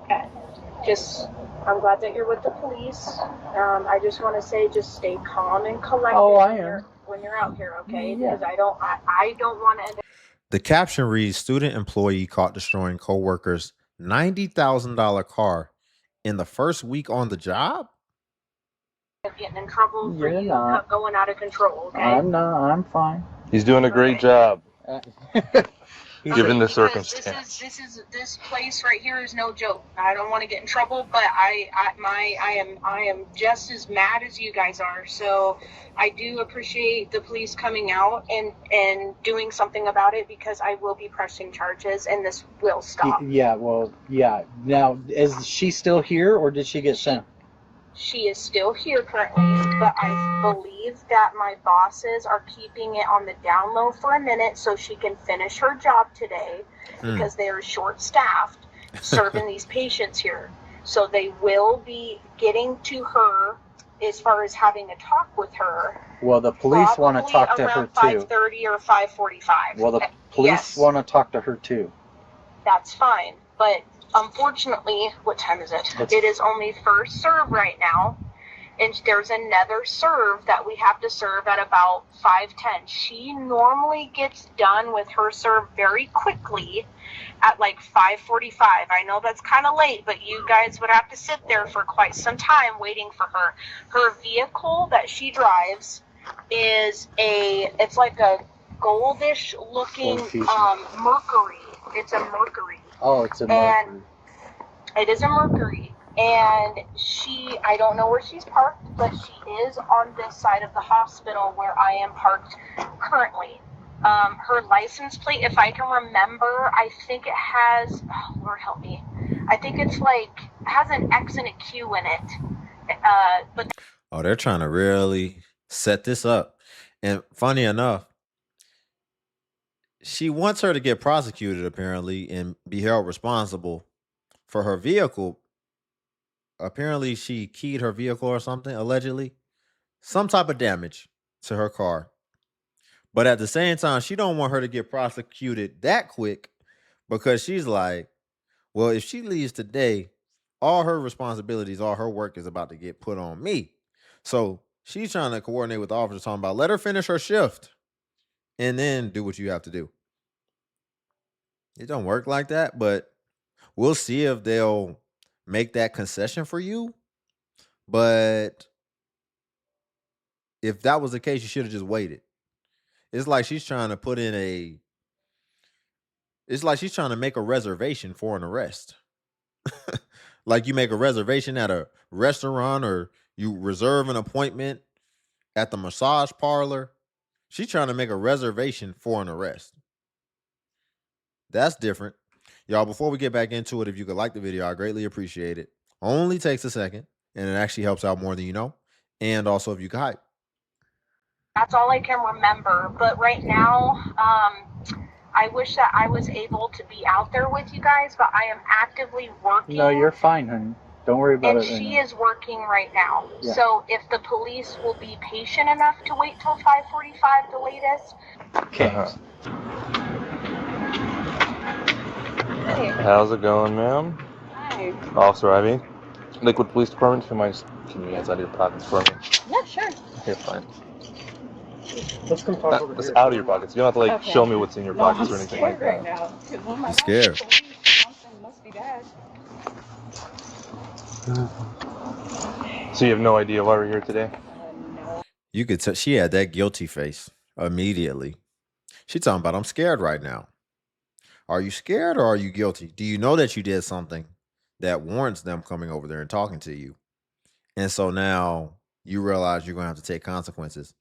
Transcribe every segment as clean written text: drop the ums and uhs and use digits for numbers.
Okay. Just, I'm glad that you're with the police. I just want to say, just stay calm and collected when you're out here, okay? Yeah. Because I don't want to end The caption reads student employee caught destroying coworker's $90,000 car in the first week on the job. up getting in trouble for You're you not. going out of control, okay? I'm not. I'm fine. He's doing a great job, given the Because circumstance. this place right here is no joke. I don't want to get in trouble, but I am just as mad as you guys are. So I do appreciate the police coming out and doing something about it, because I will be pressing charges and this will stop. Yeah. Well. Yeah. Now, is she still here, or did she get sent? She is still here currently, but I believe that my bosses are keeping it on the down low for a minute so she can finish her job today, because they are short-staffed serving these patients here. So they will be getting to her as far as having a talk with her. Well, the police want to talk to her too. too. 5:30 or 5:45. Well, the police want to talk to her too. That's fine, but unfortunately, what time is it? It is only first serve right now, and there's another serve that we have to serve at about 5:10. She normally gets done with her serve very quickly at like 5:45. I know that's kind of late, but you guys would have to sit there for quite some time waiting for her. Her vehicle that she drives is it's like a goldish looking Mercury. It's a Mercury. Oh, it's a Mercury. It is a Mercury. And I don't know where she's parked, but she is on this side of the hospital where I am parked currently. Her license plate, if I can remember, I think it has, oh, Lord help me, I think it's has an X and a Q in it. But Oh, they're trying to really set this up. And funny enough, she wants her to get prosecuted apparently and be held responsible for her vehicle. Apparently, she keyed her vehicle or something, allegedly. Some type of damage to her car. But at the same time, she don't want her to get prosecuted that quick, because she's like, well, if she leaves today, all her responsibilities, all her work is about to get put on me. So she's trying to coordinate with the officer, talking about let her finish her shift and then do what you have to do. It don't work like that, but we'll see if they'll make that concession for you. But if that was the case, you should have just waited. It's like she's trying to put in it's like she's trying to make a reservation for an arrest. Like you make a reservation at a restaurant or you reserve an appointment at the massage parlor. She's trying to make a reservation for an arrest. That's different. Y'all, before we get back into it, if you could like the video, I greatly appreciate it. Only takes a second, and it actually helps out more than you know. And also, if you could hype. that's all I can remember. But right now, I wish that I was able to be out there with you guys, but I am actively working. No, you're fine, honey. Don't worry about it. And she is working right now. Yeah. So if the police will be patient enough to wait till 5:45, the latest. Okay. Hey. How's it going, ma'am? Hi. Officer Ivy, Liquid Police Department. If you mind just keeping your hands out of your pockets for me. Yeah, sure. You're fine. Let's come talk over That's here. out of your pockets. You don't have to Okay. show me what's in your pockets or anything like that. Right now, because when my I'm scared. something must be bad. So you have no idea why we're here today? No. You could tell she had that guilty face immediately. She talking about, I'm scared right now. Are you scared or are you guilty? Do you know that you did something that warrants them coming over there and talking to you? And so now you realize you're going to have to take consequences.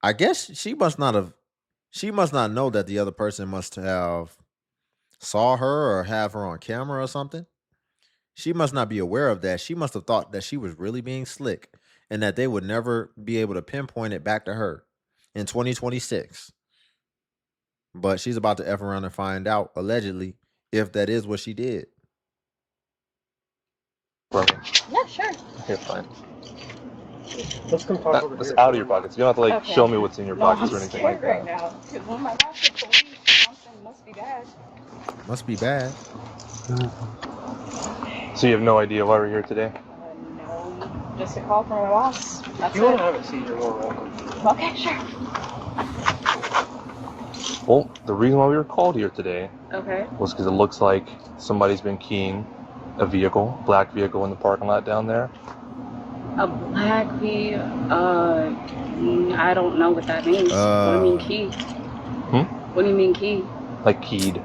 I guess she must not know that the other person must have saw her or have her on camera or something. She must not be aware of that. She must have thought that she was really being slick and that they would never be able to pinpoint it back to her in 2026. But she's about to F around and find out, allegedly, if that is what she did. For me. Yeah, sure. You're fine. Let's come talk over That's here. out of your pockets. You don't have to show me what's in your pockets or anything like that. Right now, because when my police, something must be bad. Must be bad. So you have no idea why we're here today? No, just a call from my boss. That's If you want it. to have a seat, you're more welcome. Okay, sure. Well, the reason why we were called here today Okay. was because it looks like somebody's been keying a vehicle, black vehicle in the parking lot down there. A black V, I don't know what that means. What do you mean key? What do you mean key? Like keyed.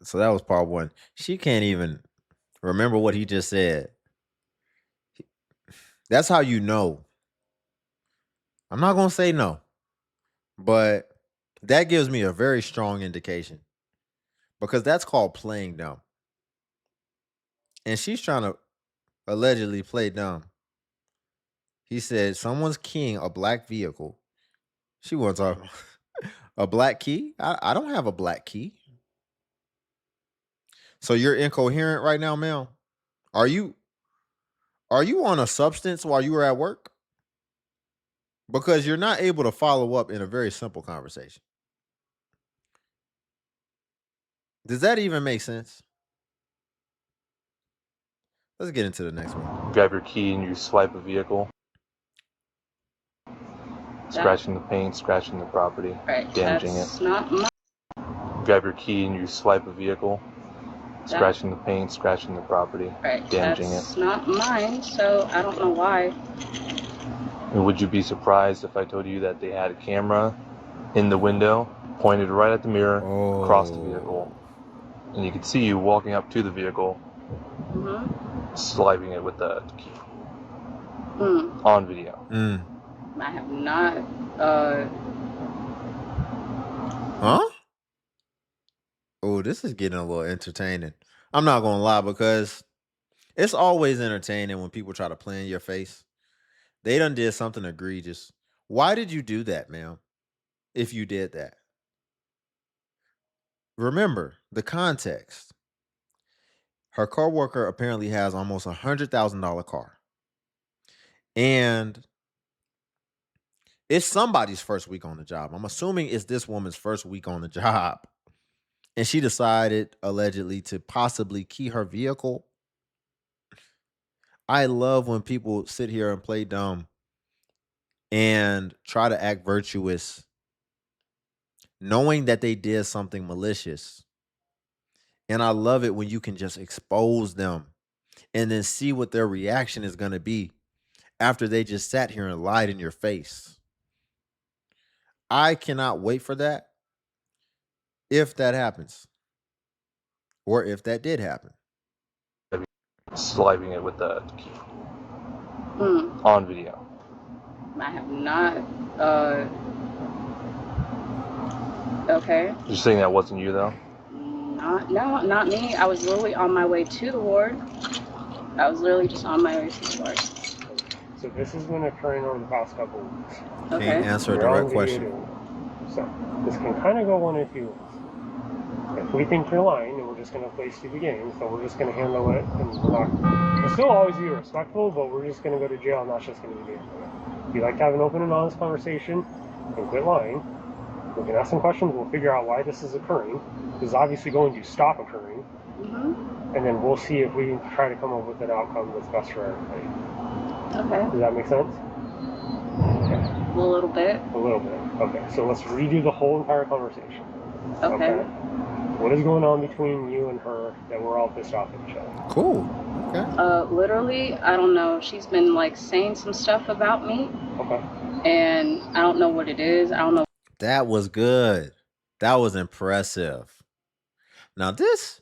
So that was part one. She can't even remember what he just said. That's how you know. I'm not going to say no, but that gives me a very strong indication because that's called playing dumb. And she's trying to allegedly play dumb. He said someone's keying a black vehicle. She wants a black key. I don't have a black key. So you're incoherent right now, ma'am? Are you on a substance while you were at work? Because you're not able to follow up in a very simple conversation. Does that even make sense? Let's get into the next one. Grab your key and you swipe a vehicle. Scratching the paint, scratching the property, damaging That's it. not my. Grab your key and you swipe a vehicle. Scratching the paint, scratching the property, damaging That's not mine, so I don't know why. And would you be surprised if I told you that they had a camera in the window, pointed right at the mirror, across the vehicle, and you could see you walking up to the vehicle, swiping it with the key on video. I have not. Huh? Oh, this is getting a little entertaining. I'm not gonna lie, because it's always entertaining when people try to play in your face. They done did something egregious. Why did you do that, ma'am? If you did that. Remember the context. Her coworker apparently has almost $100,000 car. And it's somebody's first week on the job. I'm assuming it's this woman's first week on the job. And she decided, allegedly, to possibly key her vehicle. I love when people sit here and play dumb and try to act virtuous, knowing that they did something malicious. And I love it when you can just expose them and then see what their reaction is going to be after they just sat here and lied in your face. I cannot wait for that, if that happens, or if that did happen. Swiping it with the key on video. I have not. Okay. You're saying that wasn't you, though? Not me. I was literally on my way to the ward. I was literally just on my way to the ward. So this has been occurring over the past couple of weeks. Okay. Can't answer a You're on direct video question. doing it. So this can kind of go one of two ways. If we think you're lying and we're just going to play stupid games, then we're just going to handle it and we'll still always be respectful, but we're just going to go to jail and that's just going to be it. If you like to have an open and honest conversation and quit lying, we can ask some questions, we'll figure out why this is occurring. This is obviously going to stop occurring. And then we'll see if we can try to come up with an outcome that's best for everybody. Okay. Does that make sense? A little bit. A little bit. Okay, so let's redo the whole entire conversation. Okay. What is going on between you and her that we're all pissed off at each other? Cool. Okay. Literally, I don't know. She's been like saying some stuff about me. Okay. And I don't know what it is. I don't know. That was good. That was impressive. Now this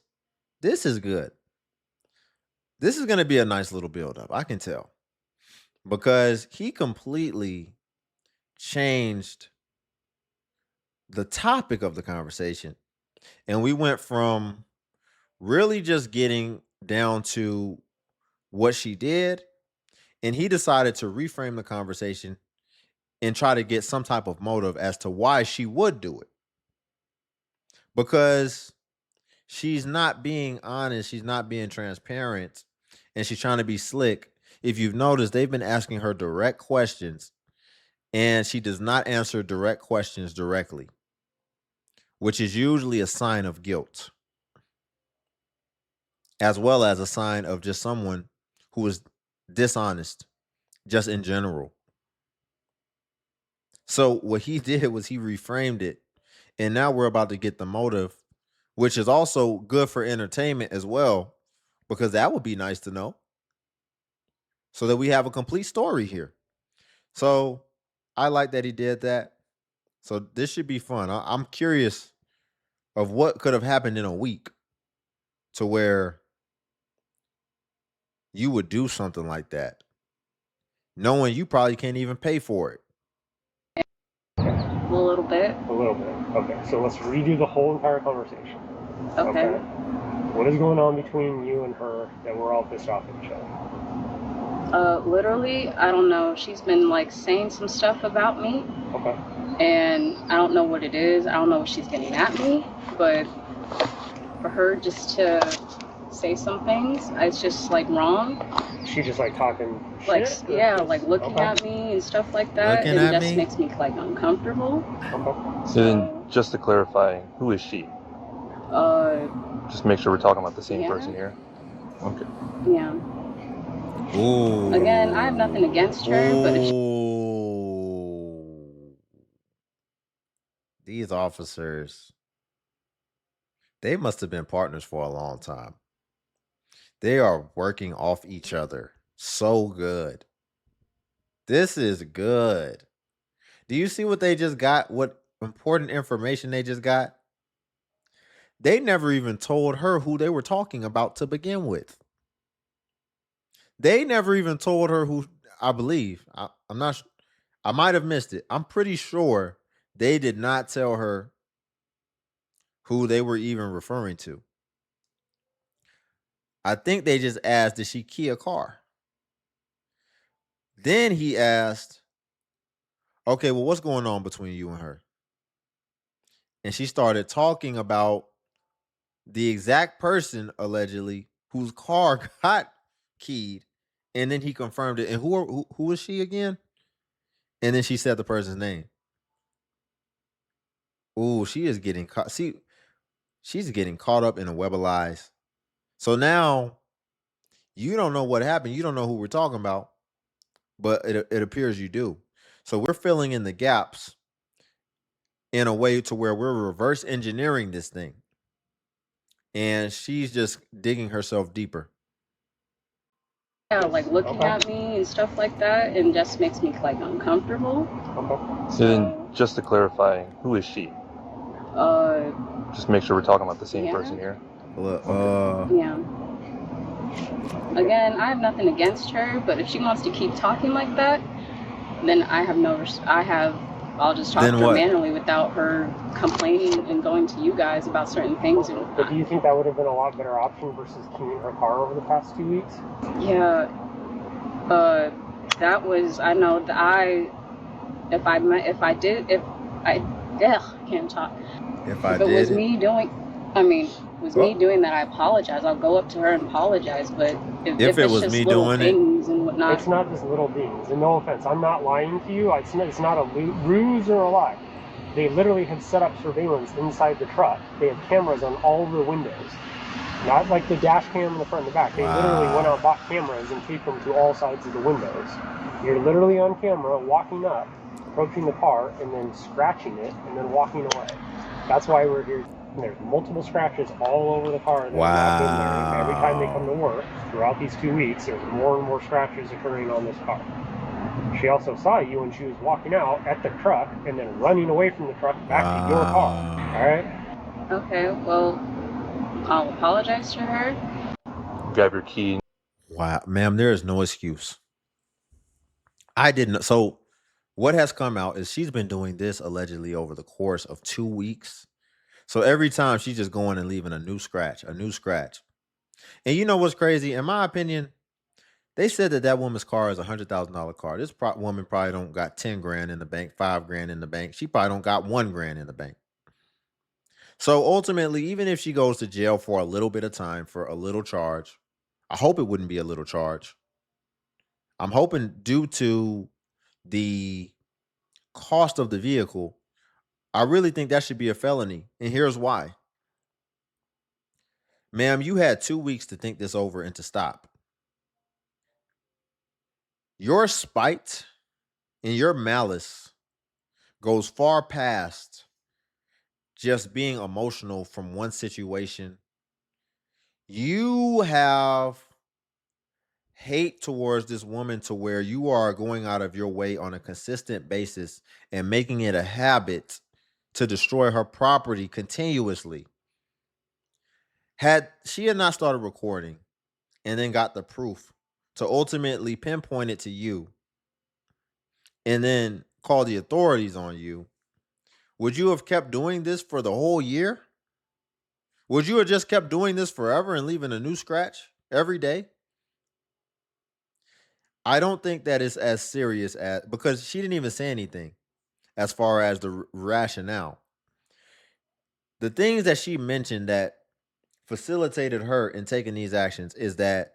is good. This is going to be a nice little build-up. I can tell. Because he completely changed the topic of the conversation. And we went from really just getting down to what she did. And he decided to reframe the conversation and try to get some type of motive as to why she would do it. Because she's not being honest. She's not being transparent. And she's trying to be slick. If you've noticed, they've been asking her direct questions. And she does not answer direct questions directly, which is usually a sign of guilt. as well as a sign of just someone who is dishonest, just in general. So what he did was he reframed it, and now we're about to get the motive, which is also good for entertainment as well, because that would be nice to know, so that we have a complete story here. So I like that he did that. So this should be fun. I'm curious of what could have happened in a week to where you would do something like that, knowing you probably can't even pay for it. A little bit. A little bit. Okay, so let's redo the whole entire conversation. Okay. What is going on between you and her that we're all pissed off at each other? Literally, I don't know. She's been like saying some stuff about me. Okay. And I don't know what it is. I don't know what she's getting at me. But for her just to say some things, it's just like wrong. She just like talking like shit? Yeah, like looking at me and stuff like that. Looking and at just me? makes me like uncomfortable. Okay. So then, just to clarify, who is she? Just make sure we're talking about the same person here. Okay. Yeah. Ooh. Again, I have nothing against her, but if she... These officers, they must have been partners for a long time. They are working off each other so good. This is good. Do you see what they just got? What important information they just got? They never even told her who they were talking about to begin with. They never even told her who, I believe. I'm not, I might have missed it. I'm pretty sure they did not tell her who they were even referring to. I think they just asked, did she key a car? Then he asked, okay, well, what's going on between you and her? And she started talking about the exact person, allegedly, whose car got keyed. And then he confirmed it. And who was she again? And then she said the person's name. Ooh, she is getting caught. See, she's getting caught up in a web of lies. So now you don't know what happened. You don't know who we're talking about, but it appears you do. So we're filling in the gaps in a way to where we're reverse engineering this thing. And she's just digging herself deeper. Yeah, like looking at me and stuff like that, and just makes me like uncomfortable. Okay. So then, just to clarify, who is she? Just make sure we're talking about the same person here. Yeah. Again, I have nothing against her, but if she wants to keep talking like that, then I'll just talk to her manually without her complaining and going to you guys about certain things. But do you think that would have been a lot better option versus keying her car over the past 2 weeks? Yeah. That was, I know that if I can't talk. If it was me doing that, I apologize. I'll go up to her and apologize. But if it was just me little doing things and whatnot, it's not just little things. And no offense, I'm not lying to you. It's not a ruse or a lie. They literally have set up surveillance inside the truck. They have cameras on all the windows. Not like the dash cam in the front and the back. They literally went out and bought cameras and taped them to all sides of the windows. You're literally on camera walking up, approaching the car, and then scratching it, and then walking away. That's why we're here. There's multiple scratches all over the car that have not been there. Every time they come to work throughout these 2 weeks, there's more and more scratches occurring on this car. She also saw you when she was walking out at the truck and then running away from the truck back to your car. All right? Okay, well, I'll apologize to her. Grab your key. Wow, ma'am, there is no excuse. I didn't. So what has come out is she's been doing this allegedly over the course of 2 weeks. So every time she's just going and leaving a new scratch. And you know what's crazy? In my opinion, they said that woman's car is $100,000 car. This woman probably don't got 10 grand in the bank, 5 grand in the bank. She probably don't got 1 grand in the bank. So ultimately, even if she goes to jail for a little bit of time for a little charge, I hope it wouldn't be a little charge. I'm hoping due to the cost of the vehicle, I really think that should be a felony. And here's why. Ma'am, you had 2 weeks to think this over and to stop. Your spite and your malice goes far past just being emotional from one situation. You have hate towards this woman to where you are going out of your way on a consistent basis and making it a habit to destroy her property continuously. Had she had not started recording and then got the proof to ultimately pinpoint it to you and then call the authorities on you, would you have kept doing this for the whole year? Would you have just kept doing this forever and leaving a new scratch every day? I don't think that is as serious as, because she didn't even say anything as far as the rationale. The things that she mentioned that facilitated her in taking these actions is that,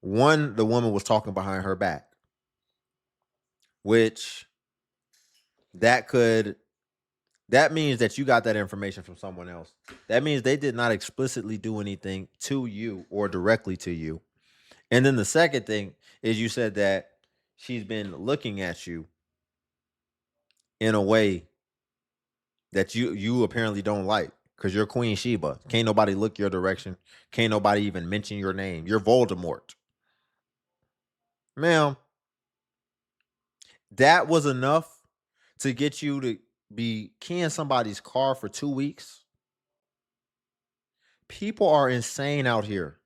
one, the woman was talking behind her back, which that means that you got that information from someone else. That means they did not explicitly do anything to you or directly to you. And then the second thing is you said that she's been looking at you in a way that you apparently don't like because you're Queen Sheba. Can't nobody look your direction. Can't nobody even mention your name. You're Voldemort. Ma'am, that was enough to get you to be keying somebody's car for 2 weeks. People are insane out here.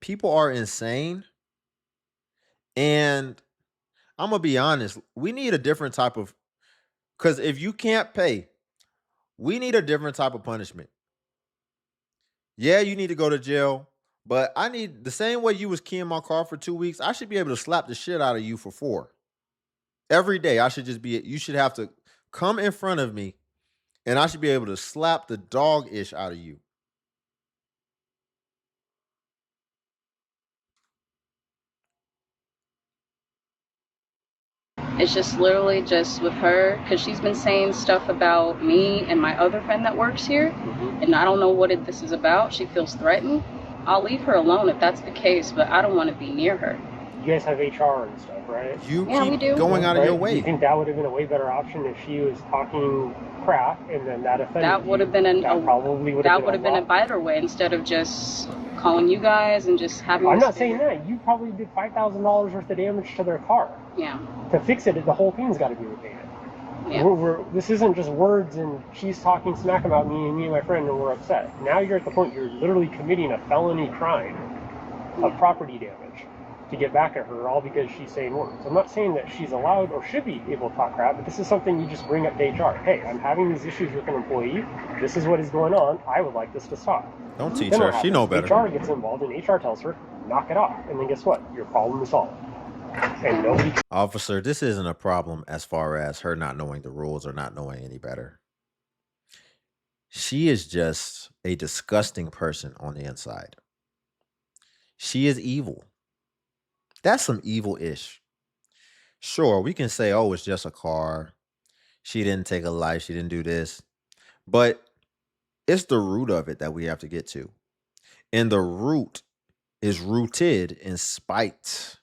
People are insane. And I'm going to be honest, we need a different type of, because if you can't pay, we need a different type of punishment. Yeah, you need to go to jail, but I need, the same way you was keying my car for 2 weeks, I should be able to slap the shit out of you for 4. Every day, I should just be, you should have to come in front of me and I should be able to slap the dog-ish out of you. It's just literally just with her, because she's been saying stuff about me and my other friend that works here, and I don't know what this is about. She feels threatened. I'll leave her alone if that's the case, but I don't want to be near her. You guys have HR and stuff, right? You Yeah, we keep do. going out of your Do you way. think that would have been a way better option if she was talking crap and then that offended That would you? have been That would have been a better way instead of just calling you guys and just having. I'm not saying that. You probably did $5,000 worth of damage to their car. Yeah. To fix it, the whole thing's got to be repaired. Yeah. This isn't just words and she's talking smack about me and my friend and we're upset. Now you're at the point you're literally committing a felony crime of property damage to get back at her, all because she's saying words. I'm not saying that she's allowed or should be able to talk crap, but this is something you just bring up to HR. Hey, I'm having these issues with an employee. This is what is going on. I would like this to stop. Don't teach her. She know better. HR gets involved and HR tells her, knock it off. And then guess what? Your problem is solved. And nobody... Officer, this isn't a problem as far as her not knowing the rules or not knowing any better. She is just a disgusting person on the inside. She is evil. That's some evil-ish. Sure, we can say, oh, it's just a car. She didn't take a life. She didn't do this. But it's the root of it that we have to get to. And the root is rooted in spite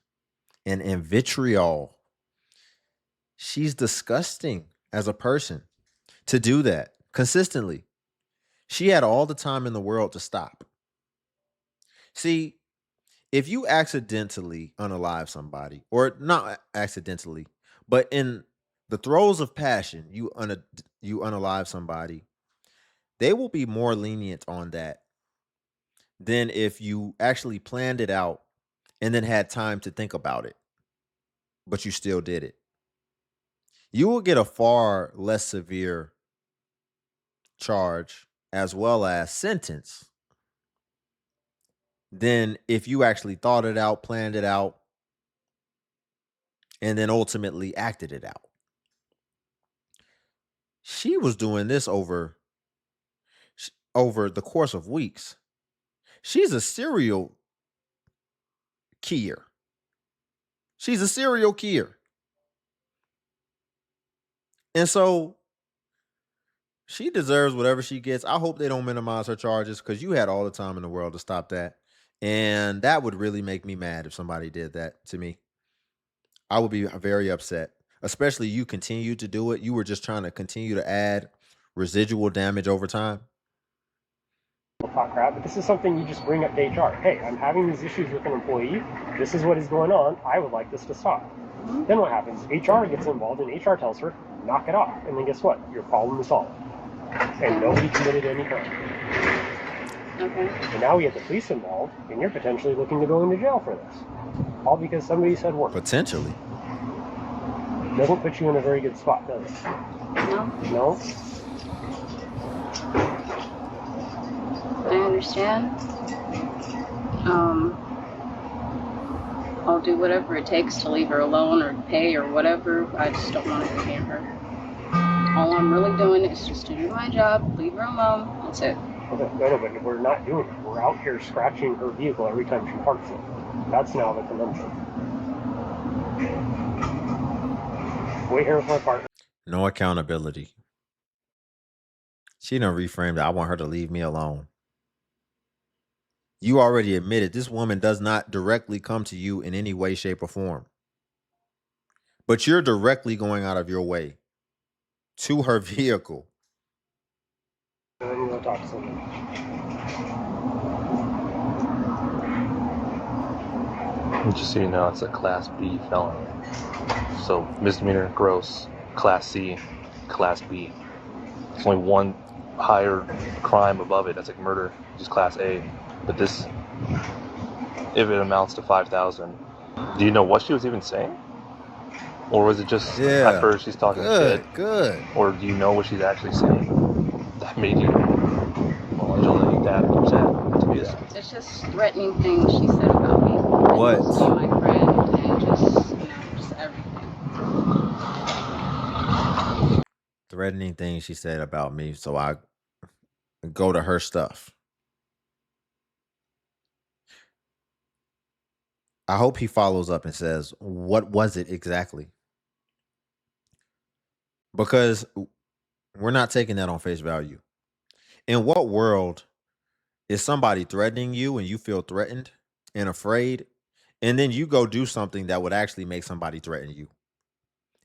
and in vitriol. She's disgusting as a person to do that consistently. She had all the time in the world to stop. See, if you accidentally unalive somebody, or not accidentally, but in the throes of passion, you unalive somebody, they will be more lenient on that than if you actually planned it out and then had time to think about it, but you still did it. You will get a far less severe charge as well as sentence than if you actually thought it out, planned it out, and then ultimately acted it out. She was doing this over the course of weeks. She's a serial keyer. She's a serial keyer. And so She deserves whatever she gets. I hope they don't minimize her charges because you had all the time in the world to stop that. And that would really make me mad if somebody did that to me. I would be very upset, especially you continue to do it. You were just trying to continue to add residual damage over time. Talk crap, but this is something you just bring up to HR. Hey, I'm having these issues with an employee. This is what is going on. I would like this to stop. Then what happens? HR gets involved, and HR tells her, knock it off. And then guess what? Your problem is solved. And nobody committed any crime. Okay. And now we have the police involved, and you're potentially looking to go into jail for this. All because somebody said work. Potentially. Doesn't put you in a very good spot, does it? No. No? I understand. I'll do whatever it takes to leave her alone or pay or whatever. I just don't want to be near her. All I'm really doing is just to do my job, leave her alone. That's it. Okay, no, but we're not doing it. We're out here scratching her vehicle every time she parks it. That's now the conundrum. Wait here with my partner. No accountability. She done reframed it. I want her to leave me alone. You already admitted this woman does not directly come to you in any way, shape, or form. But you're directly going out of your way to her vehicle. And then you want to talk to somebody. Just so you know, it's a Class B felony. So misdemeanor, gross, Class C, Class B. It's only one higher crime above it. That's like murder, just Class A. But this, if it amounts to 5,000, do you know what she was even saying? Or was it just at first she's talking shit? Good. Or do you know what she's actually saying that made you allegedly that upset to do that? It's just threatening things she said about me. What? And my friend and just everything. Threatening things she said about me, so I go to her stuff. I hope he follows up and says, what was it exactly? Because we're not taking that on face value. In what world is somebody threatening you and you feel threatened and afraid, and then you go do something that would actually make somebody threaten you?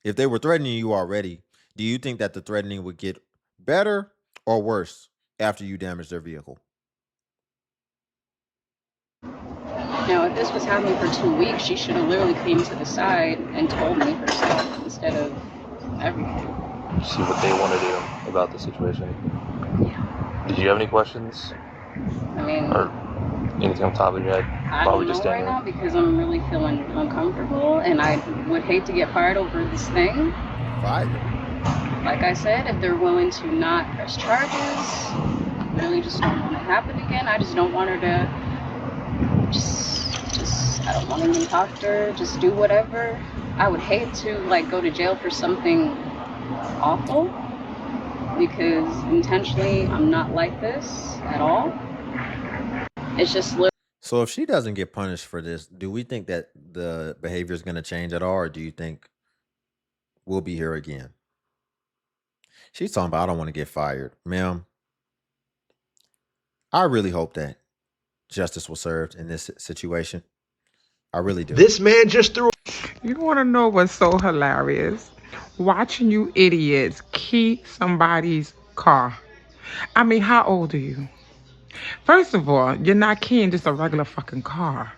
If they were threatening you already, do you think that the threatening would get better or worse after you damage their vehicle? Now, if this was happening for 2 weeks, she should have literally came to the side and told me herself instead of everything. See what they want to do about the situation. Did you have any questions? I mean, or anything on top of your head? I don't know right now because I'm really feeling uncomfortable, and I would hate to get fired over this thing. Fired? Like I said, if they're willing to not press charges, I really just don't want it to happen again. I just don't want her to I don't want to even talk to her, just do whatever. I would hate to go to jail for something awful because intentionally I'm not like this at all. It's just so if she doesn't get punished for this, do we think that the behavior is going to change at all, or do you think we'll be here again? She's talking about, I don't want to get fired. Ma'am, I really hope that justice was served in this situation. I really do. This man just threw. You want to know what's so hilarious? Watching you idiots key somebody's car. I mean, how old are you? First of all, you're not keying just a regular fucking car.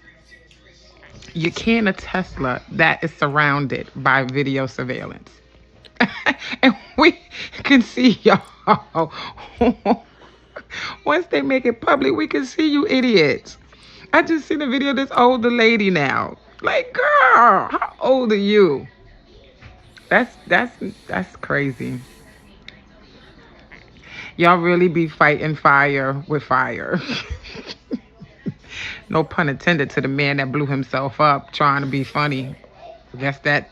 You're keying a Tesla that is surrounded by video surveillance. And we can see y'all. Once they make it public, we can see you idiots. I just seen a video of this older lady now. Like, girl, how old are you? That's crazy. Y'all really be fighting fire with fire. No pun intended to the man that blew himself up trying to be funny. I guess that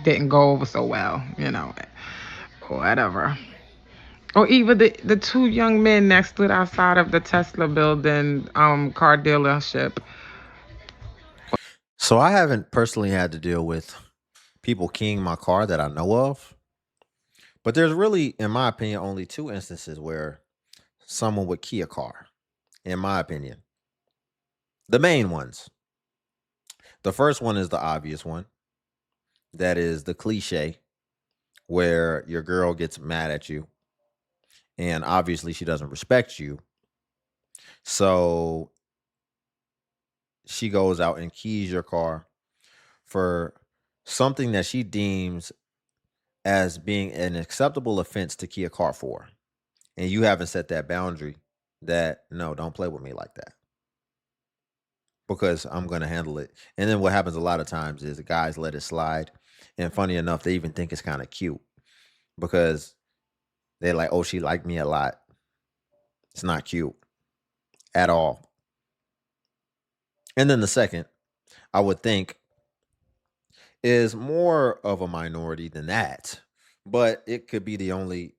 didn't go over so well, whatever. Or even the two young men that stood outside of the Tesla building car dealership. So I haven't personally had to deal with people keying my car that I know of. But there's really, in my opinion, only two instances where someone would key a car, in my opinion. The main ones. The first one is the obvious one. That is the cliche where your girl gets mad at you and obviously she doesn't respect you. So she goes out and keys your car for something that she deems as being an acceptable offense to key a car for. And you haven't set that boundary that, no, don't play with me like that because I'm going to handle it. And then what happens a lot of times is the guys let it slide. And funny enough, they even think it's kind of cute because they're like, oh, she liked me a lot. It's not cute at all. And then the second, I would think, is more of a minority than that. But it could be the only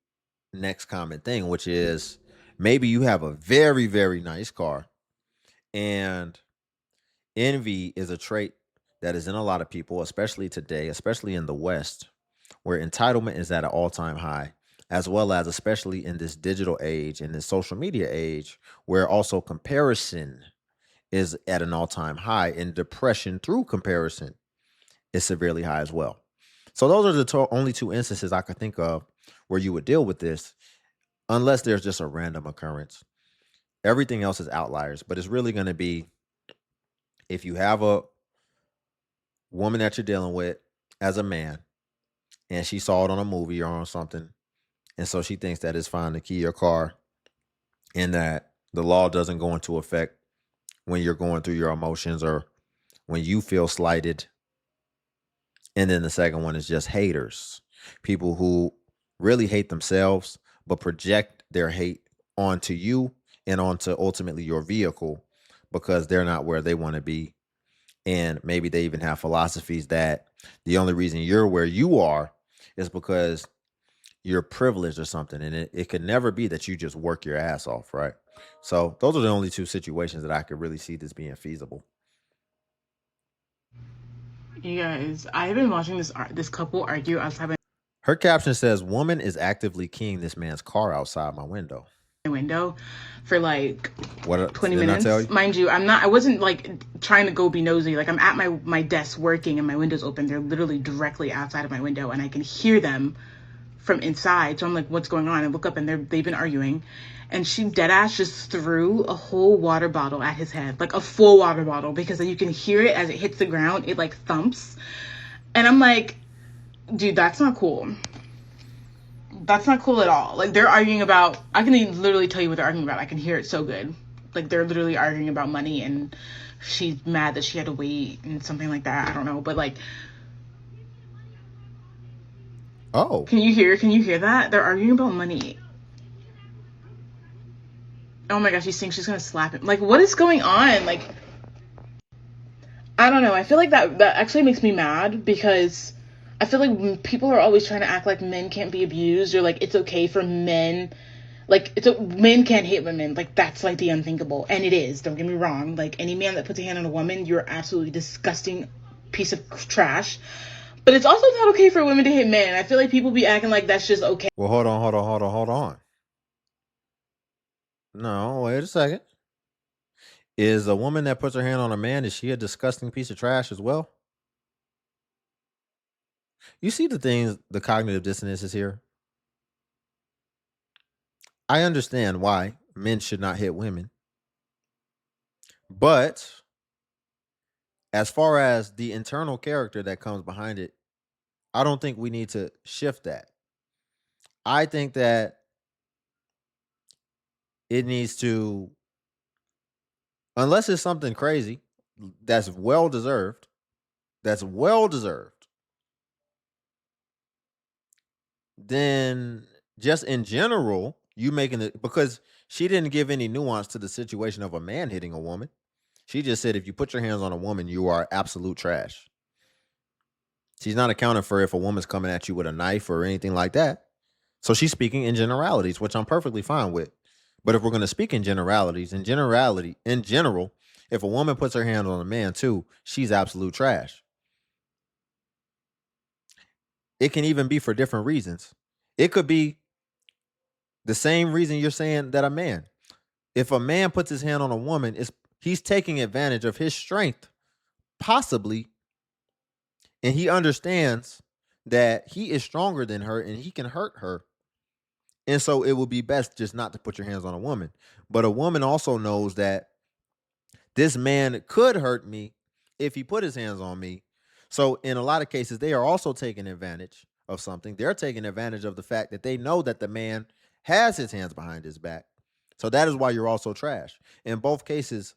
next common thing, which is maybe you have a very, very nice car and envy is a trait that is in a lot of people, especially today, especially in the West, where entitlement is at an all-time high, as well as especially in this digital age and this social media age, where also comparison is at an all-time high and depression through comparison is severely high as well. So those are the only two instances I could think of where you would deal with this, unless there's just a random occurrence. Everything else is outliers, but it's really going to be if you have a woman that you're dealing with as a man and she saw it on a movie or on something, and so she thinks that it's fine to key your car and that the law doesn't go into effect when you're going through your emotions or when you feel slighted. And then the second one is just haters, people who really hate themselves, but project their hate onto you and onto ultimately your vehicle because they're not where they want to be. And maybe they even have philosophies that the only reason you're where you are is because you're privileged or something. And it could never be that you just work your ass off, right? So those are the only two situations that I could really see this being feasible. You guys, I've been watching this couple argue outside Her caption says, "Woman is actively keying this man's car outside my window." my window for like What 20 didn't I minutes. tell you? Mind you, I wasn't like trying to go be nosy. Like I'm at my desk working and my window's open. They're literally directly outside of my window and I can hear them from inside. So I'm like, what's going on? I look up and they've been arguing. And she deadass just threw a whole water bottle at his head, like a full water bottle, because you can hear it as it hits the ground. It like thumps. And I'm like, dude, that's not cool. That's not cool at all. Like they're arguing about, I can literally tell you what they're arguing about. I can hear it so good. Like they're literally arguing about money and she's mad that she had to wait and something like that. I don't know. But like, Oh, can you hear that? They're arguing about money. Oh my gosh, she thinks she's gonna slap him. Like, what is going on? Like, I don't know. I feel like that actually makes me mad because I feel like people are always trying to act like men can't be abused or like it's okay for men. Like, men can't hit women. Like, that's like the unthinkable. And it is. Don't get me wrong. Like, any man that puts a hand on a woman, you're absolutely disgusting piece of trash. But it's also not okay for women to hit men. I feel like people be acting like that's just okay. well, hold on. No, wait a second. Is a woman that puts her hand on a man, is she a disgusting piece of trash as well? You see the cognitive dissonance is here. I understand why men should not hit women. But as far as the internal character that comes behind it, I don't think we need to shift that. I think that it needs to, unless it's something crazy that's well deserved, then just in general, you making it, because she didn't give any nuance to the situation of a man hitting a woman. She just said if you put your hands on a woman, you are absolute trash. She's not accounting for if a woman's coming at you with a knife or anything like that. So she's speaking in generalities, which I'm perfectly fine with. But if we're going to speak in generalities, in general, if a woman puts her hand on a man too, she's absolute trash. It can even be for different reasons. It could be the same reason you're saying that a man. If a man puts his hand on a woman, he's taking advantage of his strength, possibly, and he understands that he is stronger than her and he can hurt her. And so it would be best just not to put your hands on a woman. But a woman also knows that this man could hurt me if he put his hands on me. So in a lot of cases, they are also taking advantage of something. They're taking advantage of the fact that they know that the man has his hands behind his back. So that is why you're also trash. In both cases,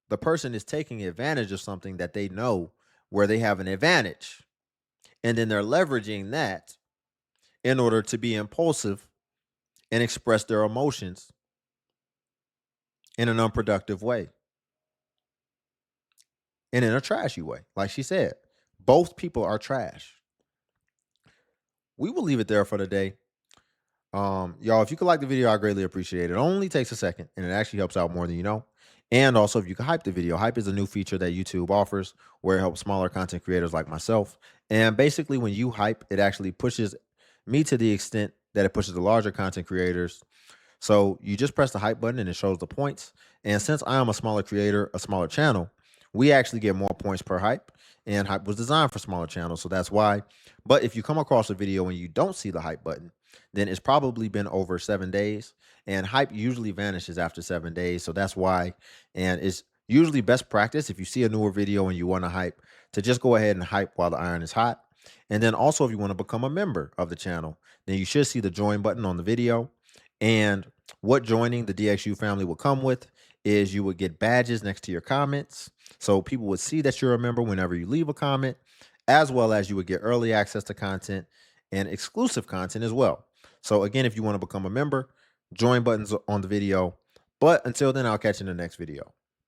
the person is taking advantage of something that they know where they have an advantage. And then they're leveraging that in order to be impulsive and express their emotions in an unproductive way and in a trashy way. Like she said, both people are trash. We will leave it there for today. Y'all, if you could like the video, I greatly appreciate it. It only takes a second and it actually helps out more than you know. And also, if you could hype the video, hype is a new feature that YouTube offers where it helps smaller content creators like myself. And basically, when you hype, it actually pushes me to the extent that it pushes the larger content creators. So you just press the hype button and it shows the points. And since I am a smaller creator, a smaller channel, we actually get more points per hype. And hype was designed for smaller channels, so that's why. But if you come across a video and you don't see the hype button, then it's probably been over 7 days. And hype usually vanishes after 7 days, so that's why. And it's usually best practice if you see a newer video and you want to hype to just go ahead and hype while the iron is hot. And then also, if you want to become a member of the channel, then you should see the join button on the video. And what joining the DXU family will come with is you would get badges next to your comments. So people would see that you're a member whenever you leave a comment, as well as you would get early access to content and exclusive content as well. So again, if you want to become a member, join buttons on the video. But until then, I'll catch you in the next video.